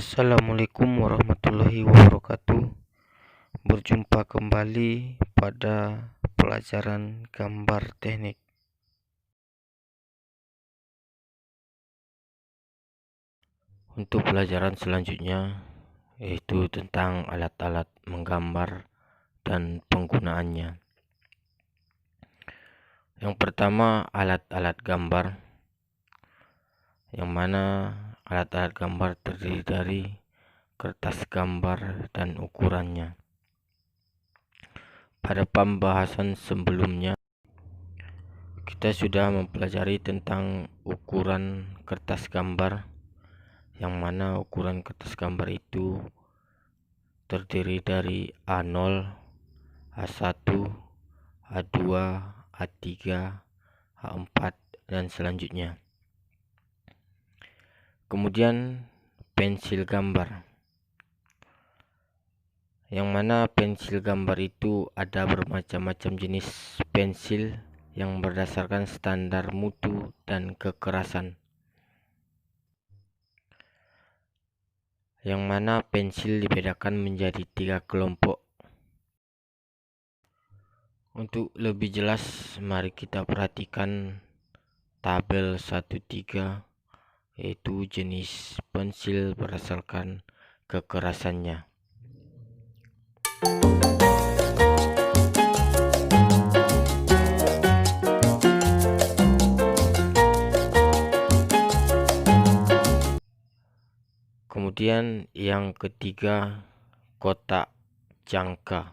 Assalamualaikum warahmatullahi wabarakatuh. Berjumpa kembali pada pelajaran gambar teknik. Untuk pelajaran selanjutnya yaitu tentang alat-alat menggambar dan penggunaannya. Yang pertama, alat-alat gambar, yang mana alat-alat gambar terdiri dari kertas gambar dan ukurannya. Pada pembahasan sebelumnya kita sudah mempelajari tentang ukuran kertas gambar, yang mana ukuran kertas gambar itu terdiri dari A0, A1, A2, A3, A4 dan selanjutnya. Kemudian pensil gambar, yang mana pensil gambar itu ada bermacam-macam jenis pensil yang berdasarkan standar mutu dan kekerasan, yang mana pensil dibedakan menjadi 3 kelompok. Untuk lebih jelas, mari kita perhatikan tabel 1.3, yaitu jenis pensil berdasarkan kekerasannya. Kemudian yang ketiga, kotak jangka.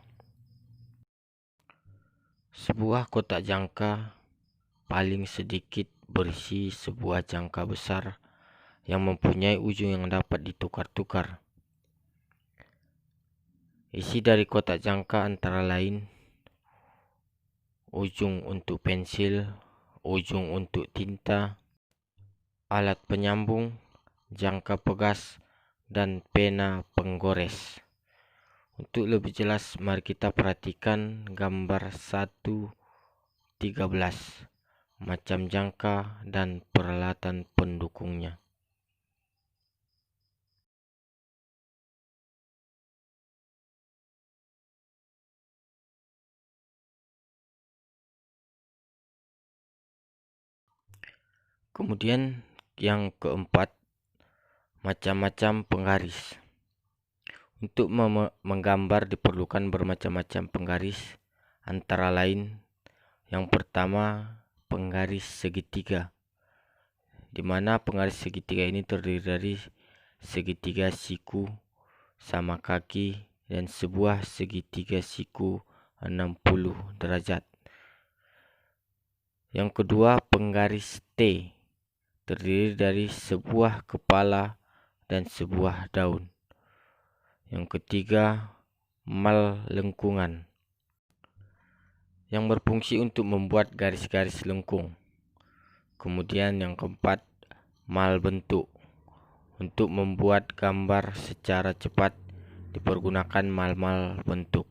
Sebuah kotak jangka paling sedikit berisi sebuah jangka besar yang mempunyai ujung yang dapat ditukar-tukar. Isi dari kotak jangka antara lain ujung untuk pensil, ujung untuk tinta, alat penyambung, jangka pegas, dan pena penggores. Untuk lebih jelas, mari kita perhatikan gambar 1.13, macam jangka dan peralatan pendukungnya. Kemudian yang keempat, macam-macam penggaris. Untuk menggambar diperlukan bermacam-macam penggaris, antara lain yang pertama, penggaris segitiga, di mana penggaris segitiga ini terdiri dari segitiga siku sama kaki dan sebuah segitiga siku 60 derajat. Yang kedua, penggaris T, terdiri dari sebuah kepala dan sebuah daun. Yang ketiga, mal lengkungan, yang berfungsi untuk membuat garis-garis lengkung. Kemudian yang keempat, mal bentuk, untuk membuat gambar secara cepat dipergunakan mal-mal bentuk.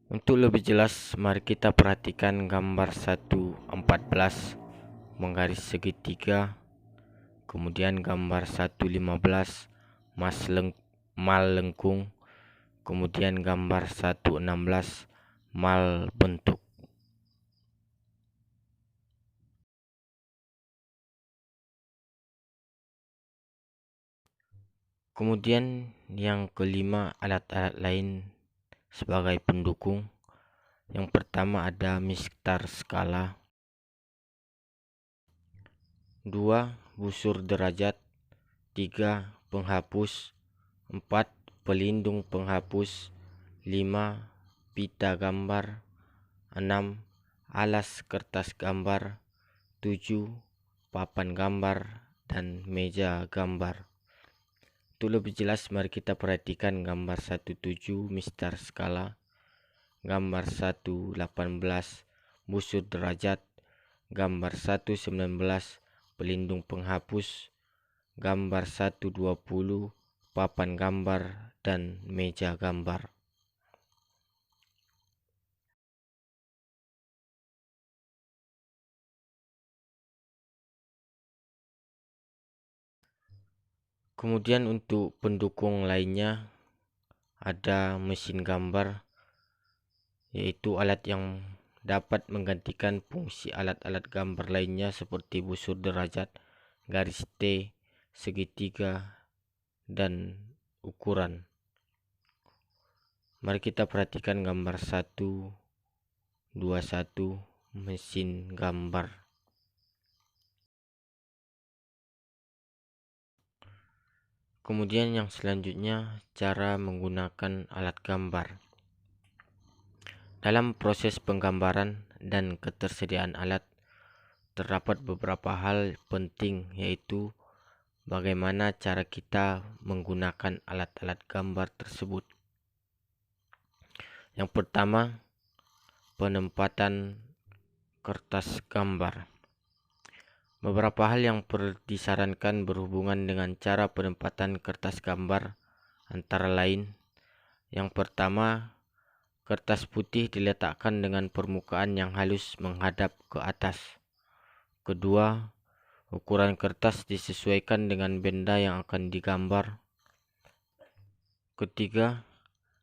Untuk lebih jelas, mari kita perhatikan gambar 1.14, menggaris segitiga. Kemudian gambar 1.15, mal lengkung. Kemudian gambar 1.16, mal bentuk. Kemudian yang kelima, alat-alat lain sebagai pendukung. Yang pertama ada mistar skala, 2 busur derajat, 3 penghapus, 4 pelindung penghapus, 5 pita gambar, 6 alas kertas gambar, 7 papan gambar, dan meja gambar. Untuk lebih jelas, mari kita perhatikan gambar 1.7 mistar skala, gambar 1.18 busur derajat, gambar 1.19 pelindung penghapus, gambar 1.20 papan gambar, dan meja gambar. Kemudian untuk pendukung lainnya ada mesin gambar, yaitu alat yang dapat menggantikan fungsi alat-alat gambar lainnya seperti busur derajat, garis T, segitiga, dan ukuran. Mari kita perhatikan gambar 1.2.1 mesin gambar. Kemudian yang selanjutnya, cara menggunakan alat gambar. Dalam proses penggambaran dan ketersediaan alat, terdapat beberapa hal penting, yaitu bagaimana cara kita menggunakan alat-alat gambar tersebut. Yang pertama, penempatan kertas gambar. Beberapa hal yang disarankan berhubungan dengan cara penempatan kertas gambar antara lain: yang pertama, kertas putih diletakkan dengan permukaan yang halus menghadap ke atas. Kedua, ukuran kertas disesuaikan dengan benda yang akan digambar. Ketiga,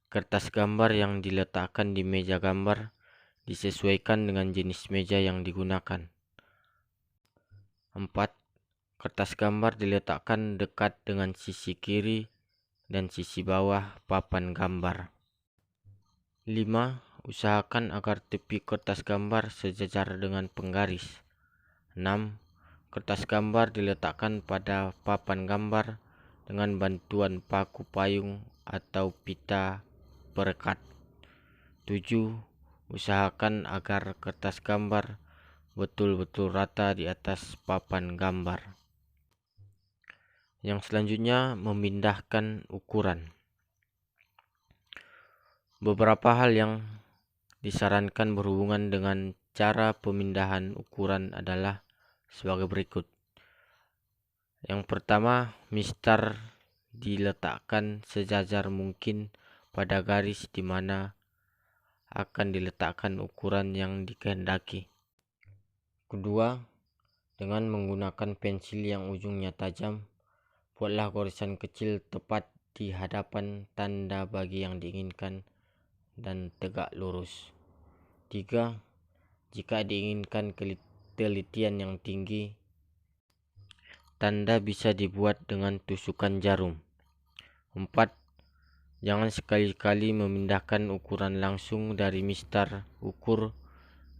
kertas gambar yang diletakkan di meja gambar disesuaikan dengan jenis meja yang digunakan. 4. Kertas gambar diletakkan dekat dengan sisi kiri dan sisi bawah papan gambar. 5. Usahakan agar tepi kertas gambar sejajar dengan penggaris. 6. Kertas gambar diletakkan pada papan gambar dengan bantuan paku payung atau pita perekat. 7. Usahakan agar kertas gambar betul-betul rata di atas papan gambar. Yang selanjutnya, memindahkan ukuran. Beberapa hal yang disarankan berhubungan dengan cara pemindahan ukuran adalah sebagai berikut. Yang pertama, mistar diletakkan sejajar mungkin pada garis di mana akan diletakkan ukuran yang dikehendaki. Kedua, dengan menggunakan pensil yang ujungnya tajam, buatlah gorisan kecil tepat di hadapan tanda bagi yang diinginkan dan tegak lurus. 3. Jika diinginkan ketelitian yang tinggi, tanda bisa dibuat dengan tusukan jarum. 4. Jangan sekali-kali memindahkan ukuran langsung dari mistar ukur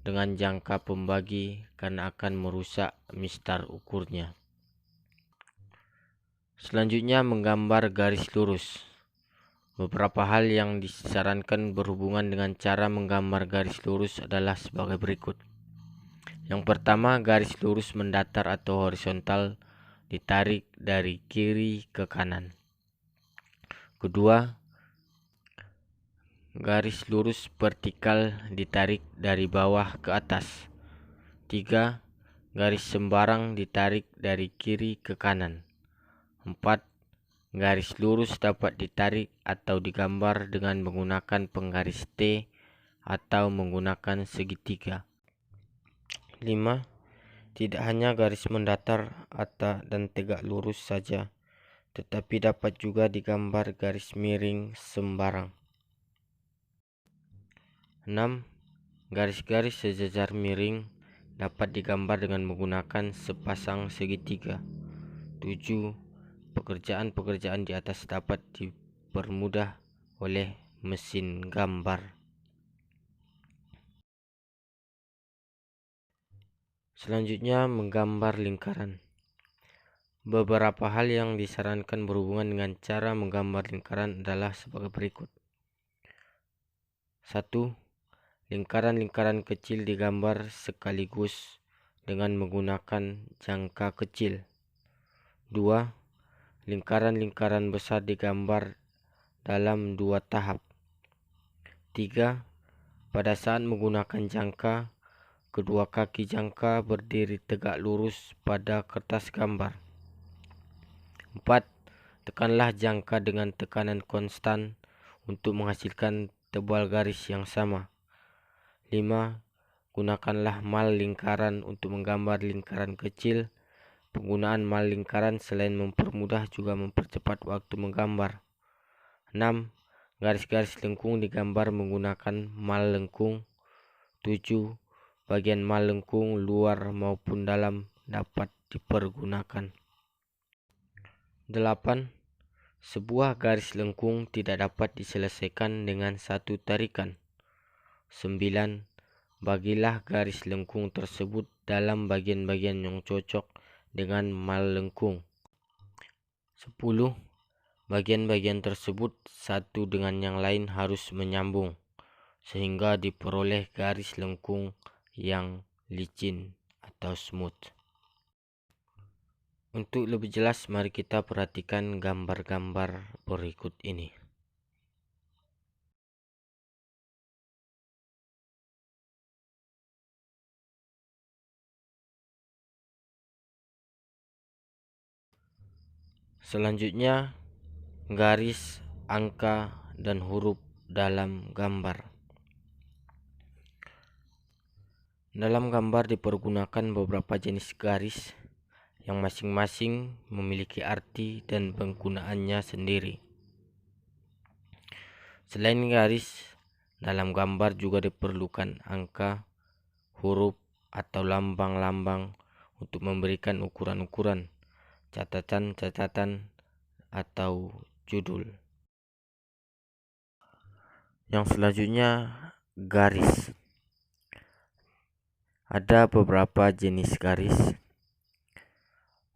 dengan jangka pembagi karena akan merusak mistar ukurnya. Selanjutnya, menggambar garis lurus. Beberapa hal yang disarankan berhubungan dengan cara menggambar garis lurus adalah sebagai berikut. Yang pertama, garis lurus mendatar atau horizontal ditarik dari kiri ke kanan. Kedua, garis lurus vertikal ditarik dari bawah ke atas. 3. Garis sembarang ditarik dari kiri ke kanan. 4. Garis lurus dapat ditarik atau digambar dengan menggunakan penggaris T atau menggunakan segitiga. 5. Tidak hanya garis mendatar dan tegak lurus saja, tetapi dapat juga digambar garis miring sembarang. 6. Garis-garis sejajar miring dapat digambar dengan menggunakan sepasang segitiga. 7. Pekerjaan-pekerjaan di atas dapat dipermudah oleh mesin gambar. Selanjutnya, menggambar lingkaran. Beberapa hal yang disarankan berhubungan dengan cara menggambar lingkaran adalah sebagai berikut. 1. Lingkaran-lingkaran kecil digambar sekaligus dengan menggunakan jangka kecil. 2. Lingkaran-lingkaran besar digambar dalam 2 tahap. 3. Pada saat menggunakan jangka, kedua kaki jangka berdiri tegak lurus pada kertas gambar. 4. Tekanlah jangka dengan tekanan konstan untuk menghasilkan tebal garis yang sama. 5. Gunakanlah mal lingkaran untuk menggambar lingkaran kecil Penggunaan mal lingkaran selain mempermudah juga mempercepat waktu menggambar. 6. Garis-garis lengkung digambar menggunakan mal lengkung. 7. Bagian mal lengkung luar maupun dalam dapat dipergunakan. 8. Sebuah garis lengkung tidak dapat diselesaikan dengan satu tarikan. 9. Bagilah garis lengkung tersebut dalam bagian-bagian yang cocok dengan mal lengkung. 10. Bagian-bagian tersebut satu dengan yang lain harus menyambung, sehingga diperoleh garis lengkung yang licin atau smooth. Untuk lebih jelas, mari kita perhatikan gambar-gambar berikut ini. Selanjutnya, garis, angka, dan huruf dalam gambar. Dalam gambar dipergunakan beberapa jenis garis yang masing-masing memiliki arti dan penggunaannya sendiri. Selain garis, dalam gambar juga diperlukan angka, huruf, atau lambang-lambang untuk memberikan ukuran-ukuran, catatan-catatan, atau judul. Yang selanjutnya, garis. Ada beberapa jenis garis.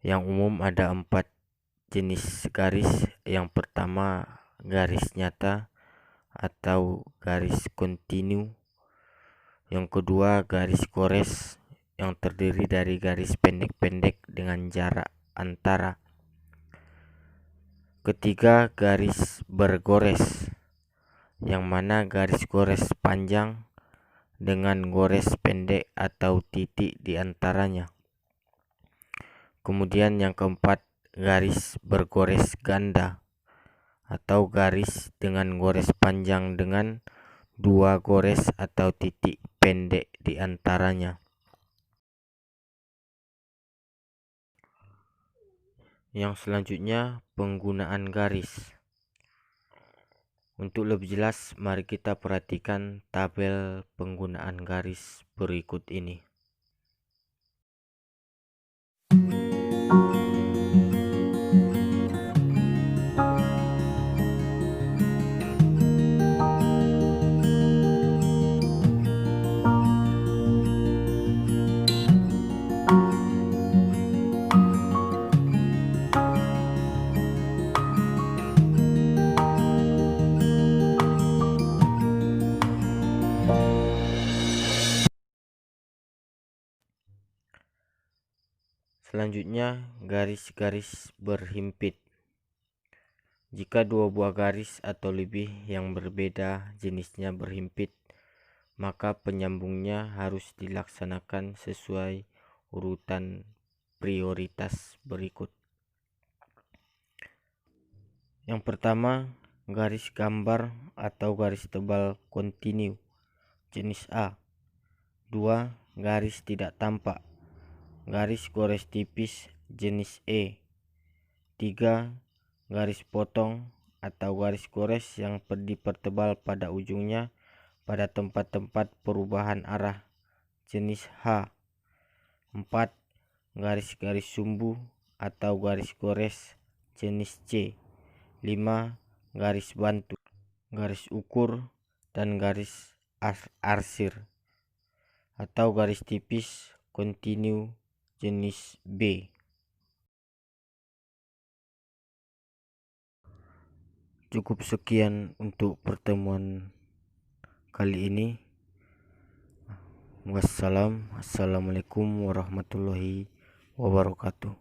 Yang umum ada 4 jenis garis. Yang pertama, garis nyata atau garis kontinu. Yang kedua, garis gores yang terdiri dari garis pendek-pendek dengan jarak antara. Ketiga, garis bergores, yang mana garis gores panjang dengan gores pendek atau titik di antaranya. Kemudian yang keempat, garis bergores ganda atau garis dengan gores panjang dengan 2 gores atau titik pendek di antaranya. Yang selanjutnya, penggunaan garis. Untuk lebih jelas, mari kita perhatikan tabel penggunaan garis berikut ini. Selanjutnya, garis-garis berhimpit. Jika 2 buah garis atau lebih yang berbeda jenisnya berhimpit, maka penyambungnya harus dilaksanakan sesuai urutan prioritas berikut. Yang pertama, garis gambar atau garis tebal kontinu jenis A. 2. Garis tidak tampak, garis gores tipis jenis E. 3. Garis potong atau garis gores yang dipertebal pada ujungnya pada tempat-tempat perubahan arah jenis H. 4. Garis-garis sumbu atau garis gores jenis C. 5. Garis bantu, garis ukur, dan garis arsir atau garis tipis kontinu jenis B. Cukup sekian untuk pertemuan kali ini. Assalamualaikum warahmatullahi wabarakatuh.